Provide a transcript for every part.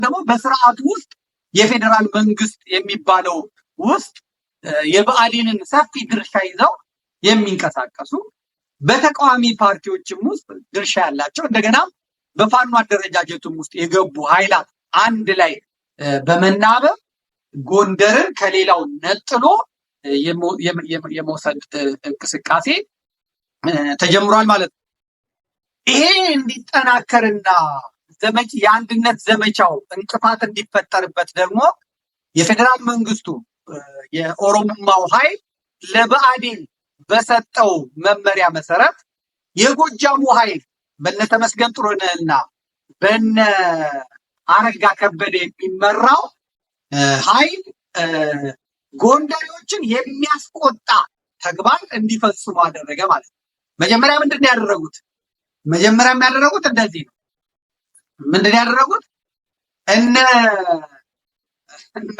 ደግሞ በስርዓቱ ውስጥ የፌዴራል መንግስት የሚባለው ውስጥ የብአዴንን ሰፊ ድርሻ ይዘው የሚንቀሳቀሱ በተቃዋሚ ፓርቲዎችም ውስጥ ድርሻ ያላቸው እንደገና በፋኖ አደረጃጀቱም ውስጥ የገቡ ኃይላት አንድ ላይ በመናበብ ጎንደርን ከሌላው ነጥሎ የመውሰድ እንቅስቃሴ ተጀምሯል ማለት ነው። ይሄ እንዲጠናከርና የአንድነት ዘመቻው እንቅፋት እንዲፈጠርበት ደግሞ የፌዴራል መንግስቱ የኦሮሞማው ኃይል ለብአዴን በሰጠው መመሪያ መሰረት የጎጃሙ ኃይል በነ ተመስገን ጥሩነህና በነ አረጋ ከበደ የሚመራው ኃይል ጎንደሬዎችን የሚያስቆጣ ተግባር እንዲፈጽሙ አደረገ ማለት ነው። መጀመሪያ ምንድን ያደረጉት? መጀመሪያም ያደረጉት እንደዚህ ነው። ምንድን ያደረጉት? እነ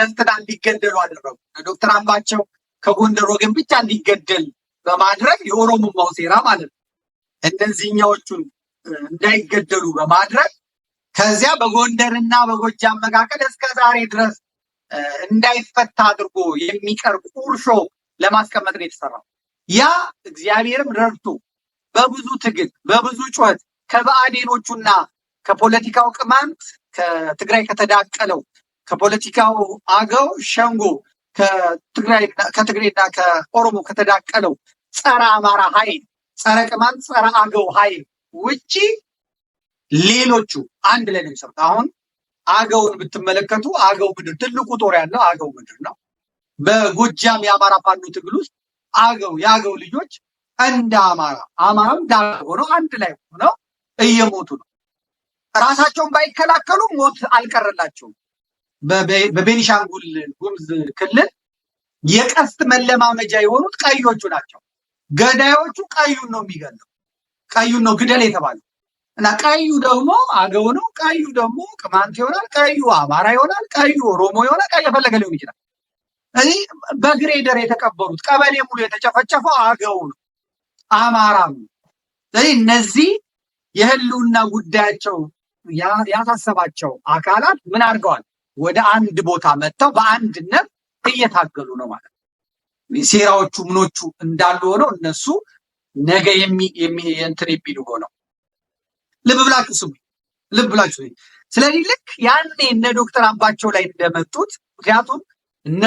እንትና እንዲገደሉ አደረጉ። ዶክተር አምባቸው ከጎንደር ወገን ብቻ እንዲገደል በማድረግ የኦሮሞማው ሴራ ማለት ነው። እነዚህኛዎቹን እንዳይገደሉ በማድረግ ከዚያ በጎንደርና በጎጃም መካከል እስከ ዛሬ ድረስ እንዳይፈታ አድርጎ የሚቀርብ ቁርሾ ለማስቀመጥ ነው የተሰራው። ያ እግዚአብሔርም ረድቶ በብዙ ትግል በብዙ ጩኸት ከብአዴኖቹና ከፖለቲካው ቅማንት ከትግራይ ከተዳቀለው ከፖለቲካው አገው ሸንጎ ከትግሬና ከኦሮሞ ከተዳቀለው ጸረ አማራ ኃይል ጸረ ቅማንት ጸረ አገው ኃይል ውጪ ሌሎቹ አንድ ላይ ነው የሚሰሩት። አሁን አገውን ብትመለከቱ አገው ምድር ትልቁ ጦር ያለው አገው ምድር ነው። በጎጃም የአማራ ፋኖ ትግል ውስጥ የአገው ልጆች እንደ አማራም ሆነው አንድ ላይ ሆነው እየሞቱ ነው። ራሳቸውን ባይከላከሉ ሞት አልቀረላቸውም። በቤኒሻንጉል ጉምዝ ክልል የቀስት መለማመጃ የሆኑት ቀዮቹ ናቸው። ገዳዮቹ ቀዩን ነው የሚገለው። ቀዩን ነው ግደል የተባለው እና ቀዩ ደግሞ አገው ነው። ቀዩ ደግሞ ቅማንት ይሆናል። ቀዩ አማራ ይሆናል። ቀዩ ኦሮሞ ይሆናል። ቀዩ የፈለገ ሊሆን ይችላል። እዚህ በግሬደር የተቀበሩት ቀበሌ ሙሉ የተጨፈጨፈው አገው ነው፣ አማራም ነው። ስለዚህ እነዚህ የህልውና ጉዳያቸው ያሳሰባቸው አካላት ምን አድርገዋል? ወደ አንድ ቦታ መጥተው በአንድነት እየታገሉ ነው ማለት ነው። ሴራዎቹ ምኖቹ እንዳሉ ሆነው እነሱ ነገ እንትን የሚሉ ሆነው ልብ ብላችሁ ስሙ። ስለዚህ ልክ ያኔ እነ ዶክተር አምባቸው ላይ እንደመጡት ምክንያቱም እነ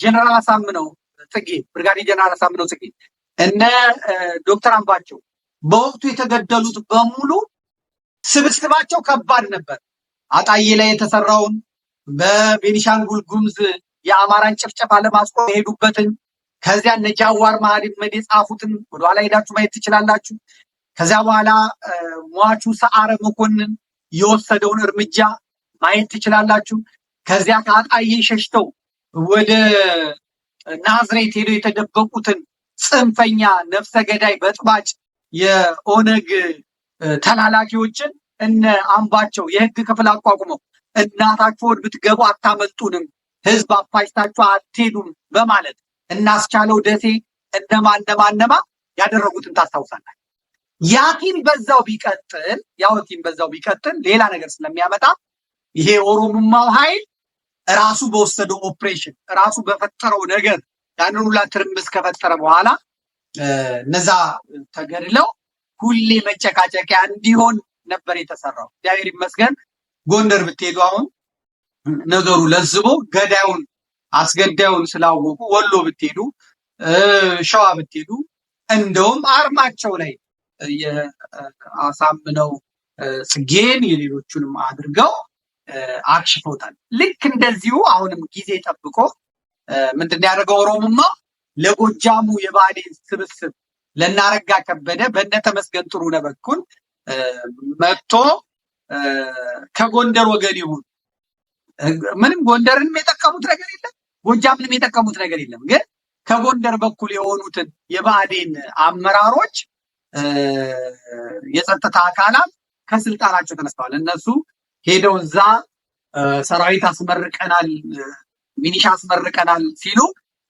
ጀነራል አሳምነው ጽጌ ብርጋዴ ጀነራል አሳምነው ጽጌ እነ ዶክተር አምባቸው በወቅቱ የተገደሉት በሙሉ ስብስባቸው ከባድ ነበር። አጣዬ ላይ የተሰራውን በቤኒሻንጉል ጉምዝ የአማራን ጭፍጨፋ ለማስቆም የሄዱበትን ከዚያ እነ ጃዋር መሐመድ የጻፉትን ወደኋላ ሄዳችሁ ማየት ትችላላችሁ። ከዚያ በኋላ ሟቹ ሰዓረ መኮንን የወሰደውን እርምጃ ማየት ትችላላችሁ። ከዚያ ከአጣዬ ሸሽተው ወደ ናዝሬት ሄደው የተደበቁትን ጽንፈኛ ነፍሰ ገዳይ በጥባጭ የኦነግ ተላላኪዎችን እነ አምባቸው የህግ ክፍል አቋቁመው እናታችሁ ወድ ብትገቡ አታመልጡንም፣ ህዝብ አፋጅታችሁ አትሄዱም በማለት እናስቻለው ደሴ እነማ ያደረጉትን ታስታውሳላችሁ። ያቲም በዛው ቢቀጥል ሌላ ነገር ስለሚያመጣ ይሄ ኦሮሞማው ኃይል ራሱ በወሰደው ኦፕሬሽን ራሱ በፈጠረው ነገር ያንን ሁላ ትርምስ ከፈጠረ በኋላ እነዛ ተገድለው ሁሌ መጨቃጨቂያ እንዲሆን ነበር የተሰራው። እግዚአብሔር ይመስገን ጎንደር ብትሄዱ አሁን ነገሩ ለዝቦ ገዳዩን አስገዳዩን ስላወቁ ወሎ ብትሄዱ ሸዋ ብትሄዱ እንደውም አርማቸው ላይ የአሳምነው ጽጌን የሌሎቹንም አድርገው አክሽፈውታል። ልክ እንደዚሁ አሁንም ጊዜ ጠብቆ ምንድን ያደረገው ኦሮሞማ ለጎጃሙ የብአዴን ስብስብ ለናረጋ ከበደ በእነ ተመስገን ጥሩነህ በኩል መጥቶ ከጎንደር ወገን ይሁን ምንም ጎንደርንም የጠቀሙት ነገር የለም፣ ጎጃምንም የጠቀሙት ነገር የለም። ግን ከጎንደር በኩል የሆኑትን የብአዴን አመራሮች የጸጥታ አካላት ከስልጣናቸው ተነስተዋል። እነሱ ሄደው እዛ ሰራዊት አስመርቀናል፣ ሚኒሻ አስመርቀናል ሲሉ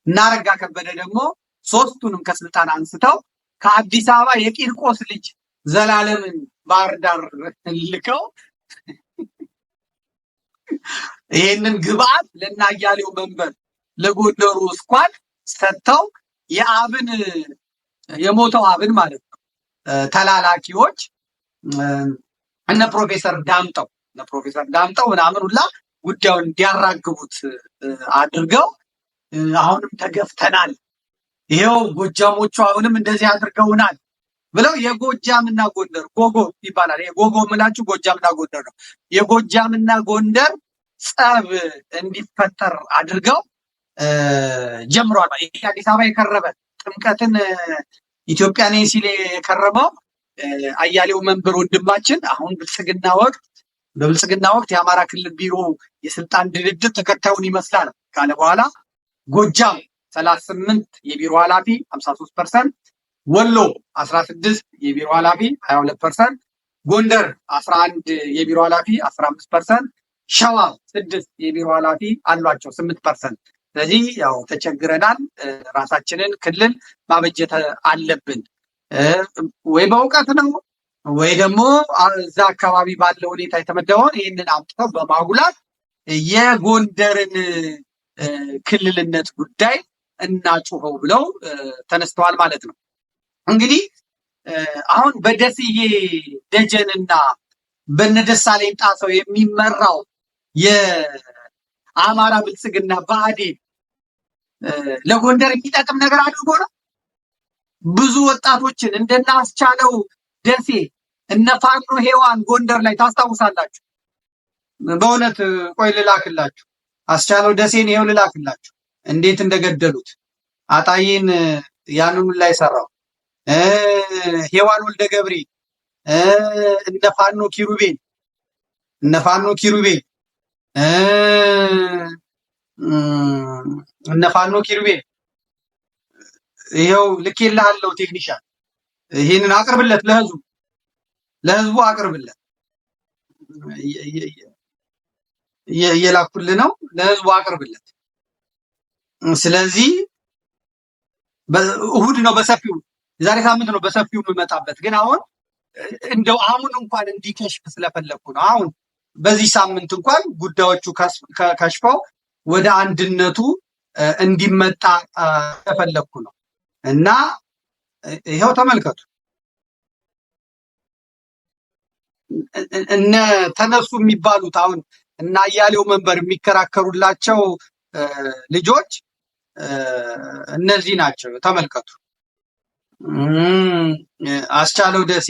እናረጋ ከበደ ደግሞ ሶስቱንም ከስልጣን አንስተው ከአዲስ አበባ የቂርቆስ ልጅ ዘላለምን ባህር ዳር ልከው ይህንን ግብአት ለናያሌው መንበር ለጎንደሩ ስኳድ ሰጥተው የአብን የሞተው አብን ማለት ነው ተላላኪዎች እነ ፕሮፌሰር ዳምጠው ምናምን ሁላ ጉዳዩን እንዲያራግቡት አድርገው አሁንም ተገፍተናል፣ ይሄው ጎጃሞቹ አሁንም እንደዚህ አድርገውናል ብለው የጎጃምና ጎንደር ጎጎ ይባላል። ጎጎ የምላችሁ ጎጃምና ጎንደር ነው። የጎጃምና ጎንደር ጸብ እንዲፈጠር አድርገው ጀምሯል። ይሄ አዲስ አበባ የከረበ ጥምቀትን ኢትዮጵያ ነኝ ሲል የከረመው አያሌው መንበር ወንድማችን አሁን በብልጽግና ወቅት የአማራ ክልል ቢሮ የስልጣን ድልድል ተከታዩን ይመስላል ካለ በኋላ ጎጃም 38 የቢሮ ኃላፊ 53%፣ ወሎ 16 የቢሮ ኃላፊ 22%፣ ጎንደር 11 የቢሮ ኃላፊ 15%፣ ሸዋ 6 የቢሮ ኃላፊ አሏቸው 8%። ስለዚህ ያው ተቸግረናል፣ ራሳችንን ክልል ማበጀት አለብን። ወይ በእውቀት ነው ወይ ደግሞ እዛ አካባቢ ባለው ሁኔታ የተመደበውን ይህንን አምጥተው በማጉላት የጎንደርን ክልልነት ጉዳይ እናጩኸው ብለው ተነስተዋል ማለት ነው። እንግዲህ አሁን በደስዬ ደጀንና በነደሳለኝ ጣሰው የሚመራው የአማራ ብልጽግና ብአዴን ለጎንደር የሚጠቅም ነገር አድርጎ ነው። ብዙ ወጣቶችን እንደናስቻለው ደሴ እነ ፋኖ ሄዋን ጎንደር ላይ ታስታውሳላችሁ። በእውነት ቆይ ልላክላችሁ፣ አስቻለው ደሴን ይሄው ልላክላችሁ እንዴት እንደገደሉት አጣዬን ያንኑ ላይ ሰራው። ሄዋን ወልደ ገብሬ እነ ፋኖ ኪሩቤል ይሄው ልኬልሃለሁ። ቴክኒሻን ይሄንን አቅርብለት፣ ለህዝቡ አቅርብለት። እየላኩልህ ነው፣ ለህዝቡ አቅርብለት። ስለዚህ እሁድ ነው በሰፊው የዛሬ ሳምንት ነው በሰፊው የምመጣበት፣ ግን አሁን እንደው አሁን እንኳን እንዲከሽፍ ስለፈለግኩ ነው። አሁን በዚህ ሳምንት እንኳን ጉዳዮቹ ከሽፈው ወደ አንድነቱ እንዲመጣ ስለፈለግኩ ነው። እና ይኸው ተመልከቱ፣ እነ ተነሱ የሚባሉት አሁን እና አያሌው መንበር የሚከራከሩላቸው ልጆች እነዚህ ናቸው። ተመልከቱ፣ አስቻለው ደሴ፣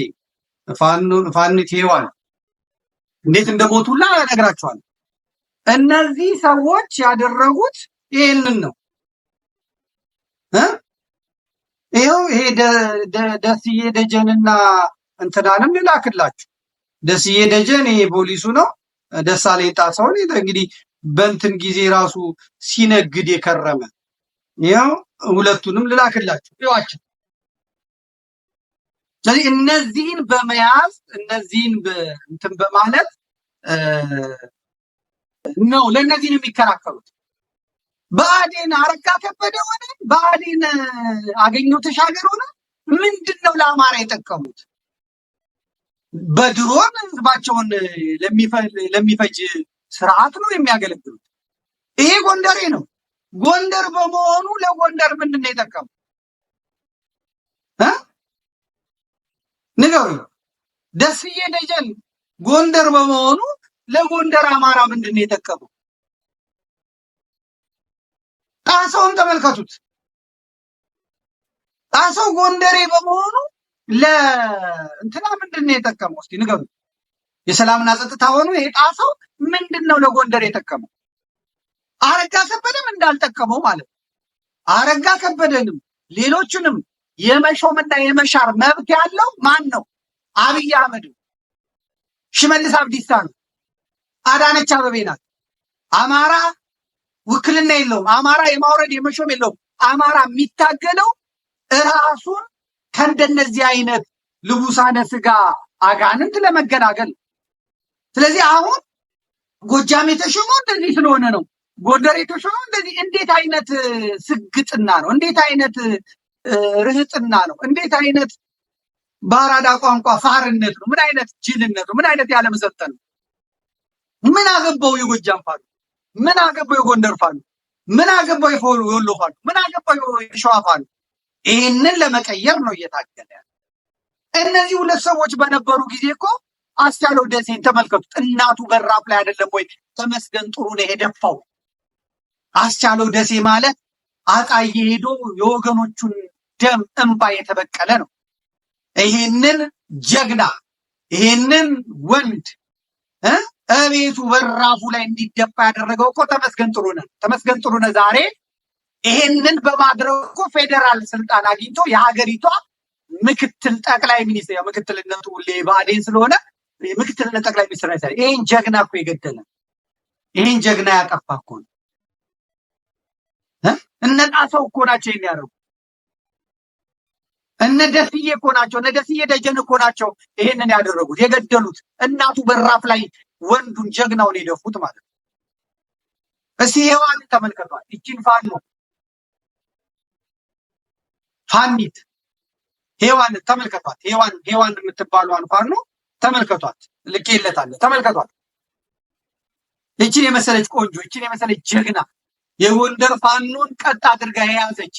ፋኒት ሄዋን እንዴት እንደሞቱላ እነግራቸዋለሁ። እነዚህ ሰዎች ያደረጉት ይሄንን ነው። ይሄው ይሄ ደስዬ ደጀንና እንትናንም ልላክላችሁ። ደስዬ ደጀን ይሄ ፖሊሱ ነው። ደሳለኝ ጣሰውን እንግዲህ በእንትን ጊዜ ራሱ ሲነግድ የከረመ ይሄው ሁለቱንም ልላክላችሁ ይዋቸው። ስለዚህ እነዚህን በመያዝ እነዚህን እንትን በማለት ነው ለእነዚህን የሚከራከሩት። ብአዴን አረጋ ከበደ ሆነ፣ ብአዴን አገኘሁ ተሻገር ሆነ፣ ምንድን ነው ለአማራ የጠቀሙት? በድሮን ህዝባቸውን ለሚፈጅ ስርዓት ነው የሚያገለግሉት። ይሄ ጎንደሬ ነው። ጎንደር በመሆኑ ለጎንደር ምንድን ነው የጠቀመው? ንገሩ። ደስዬ ደጀን ጎንደር በመሆኑ ለጎንደር አማራ ምንድን ነው የጠቀመው? ጣሰውን ተመልከቱት። ጣሰው ጎንደሬ በመሆኑ ለእንትና ምንድን ነው የጠቀመው? እስኪ ንገሩ። የሰላምና ጸጥታ ሆኖ ይሄ ጣሰው ምንድን ነው ለጎንደር የጠቀመው? አረጋ ከበደም እንዳልጠቀመው ማለት ነው። አረጋ ከበደንም ሌሎቹንም የመሾምና የመሻር መብት ያለው ማን ነው? አብይ አህመድ፣ ሽመልስ አብዲሳ ነው፣ አዳነች አበቤ ናት። አማራ ውክልና የለውም። አማራ የማውረድ የመሾም የለውም። አማራ የሚታገለው እራሱን ከእንደነዚህ አይነት ልቡሳነ ስጋ አጋንንት ለመገላገል። ስለዚህ አሁን ጎጃም የተሾመው እንደዚህ ስለሆነ ነው። ጎንደር የተሾመው እንደዚህ። እንዴት አይነት ስግጥና ነው! እንዴት አይነት ርህጥና ነው! እንዴት አይነት በአራዳ ቋንቋ ፋርነት ነው! ምን አይነት ጅልነት ነው! ምን አይነት ያለመሰልጠን ነው! ምን አገባው የጎጃም ፋኖ? ምን አገባው የጎንደር ፋኖ? ምን አገባው የወሎ ፋኖ? ምን አገባው የሸዋ ፋኖ? ይህንን ለመቀየር ነው እየታገለ ያለ። እነዚህ ሁለት ሰዎች በነበሩ ጊዜ እኮ አስቻለው ደሴን ተመልከቱት። እናቱ በራፍ ላይ አይደለም ወይ ተመስገን ጥሩነህ የደፋው? አስቻለው ደሴ ማለት አጣዬ ሄዶ የወገኖቹን ደም እንባ የተበቀለ ነው። ይህንን ጀግና ይህንን ወንድ እቤቱ በራፉ ላይ እንዲደፋ ያደረገው እኮ ተመስገን ጥሩነህ። ተመስገን ጥሩነህ ዛሬ ይህንን በማድረግ እኮ ፌዴራል ስልጣን አግኝቶ የሀገሪቷ ምክትል ጠቅላይ ሚኒስትር፣ ያው ምክትልነቱ ብአዴን ስለሆነ ምክትልነት ጠቅላይ ሚኒስትር አይሰራ። ይህን ጀግና እኮ የገደለ ይህን ጀግና ያጠፋ እኮ ነው። እነ ጣሰው እኮ ናቸው ይሄን ያደረጉ። እነ ደስዬ እኮ ናቸው፣ እነ ደስዬ ደጀን እኮ ናቸው ይሄንን ያደረጉት የገደሉት። እናቱ በራፍ ላይ ወንዱን ጀግናውን የደፉት ማለት ነው። እስኪ ሔዋንን ተመልከቷል። ይቺን ፋኖ ፋኒት ሔዋንን ተመልከቷት። ሔዋን የምትባሏን ፋኖ ተመልከቷት። ልኬለታለሁ፣ ተመልከቷት። ይቺን የመሰለች ቆንጆ፣ ይቺን የመሰለች ጀግና የጎንደር ፋኖን ቀጥ አድርጋ የያዘች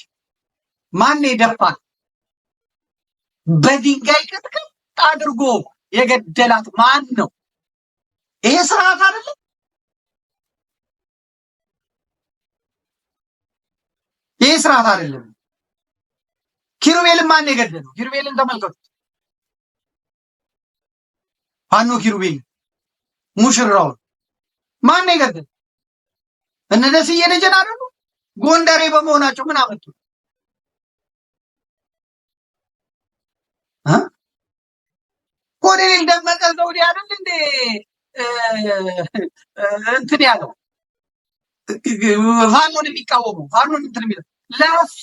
ማን የደፋት? በድንጋይ ቅጥቅጥ አድርጎ የገደላት ማን ነው? ይሄ ስርዓት አይደለም? ይሄ ስርዓት አይደለም። ኪሩቤልን ማን የገደለው? ኪሩቤልን ተመልከቱት። ፋኖ ኪሩቤል ሙሽራውን ማን የገደለው? እነ ደስዬ ደጀን አይደሉ? ጎንደሬ በመሆናቸው ምን አመጡ? ኮሎኔል ደመቀ ዘውዴ አይደል እንዴ እንትን ያለው ፋኖን የሚቃወመው ፋኖን እንትን የሚለው ለሱ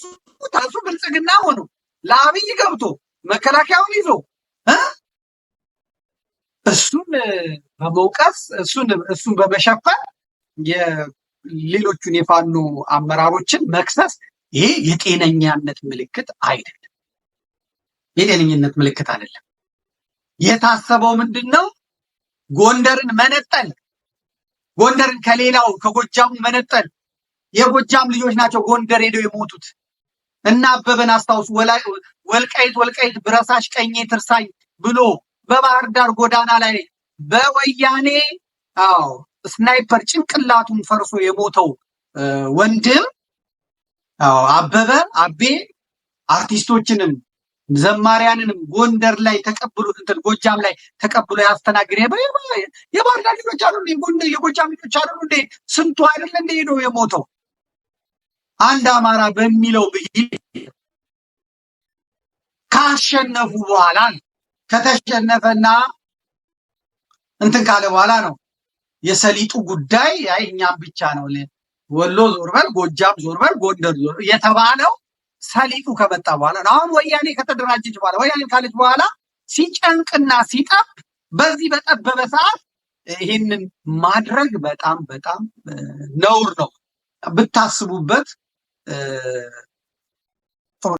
ታሱ ብልጽግና ሆኖ ለአብይ ገብቶ መከላከያውን ይዞ እሱን በመውቀስ እሱን በመሸፈን የሌሎቹን የፋኖ አመራሮችን መክሰስ ይሄ የጤነኛነት ምልክት አይደለም። የጤነኝነት ምልክት አይደለም። የታሰበው ምንድነው? ጎንደርን መነጠል፣ ጎንደርን ከሌላው ከጎጃሙ መነጠል። የጎጃም ልጆች ናቸው ጎንደር ሄደው የሞቱት። እና አበበን አስታውሱ። ወልቃይት ብረሳሽ ቀኜ ትርሳኝ ብሎ በባህር ዳር ጎዳና ላይ በወያኔ ስናይፐር ጭንቅላቱን ፈርሶ የሞተው ወንድም አቤ አርቲስቶችንም ዘማሪያንንም ጎንደር ላይ ተቀብሎ እንትን ጎጃም ላይ ተቀብሎ ያስተናግድ የባህር ዳር ልጆች አሉ እንዴ? የጎጃም ልጆች አሉ እንዴ? ስንቱ አይደል እንዴ ሄዶ የሞተው? አንድ አማራ በሚለው ካሸነፉ በኋላ ከተሸነፈና እንትን ካለ በኋላ ነው የሰሊጡ ጉዳይ እኛም ብቻ ነው ወሎ ዞርበል፣ ጎጃም ዞርበል፣ ጎንደር ዞር የተባለው ሰሊጡ ከመጣ በኋላ ነው። አሁን ወያኔ ከተደራጀች በኋላ ወያኔ ካለች በኋላ ሲጨንቅና ሲጠብ በዚህ በጠበበ ሰዓት ይህንን ማድረግ በጣም ነውር ነው። ብታስቡበት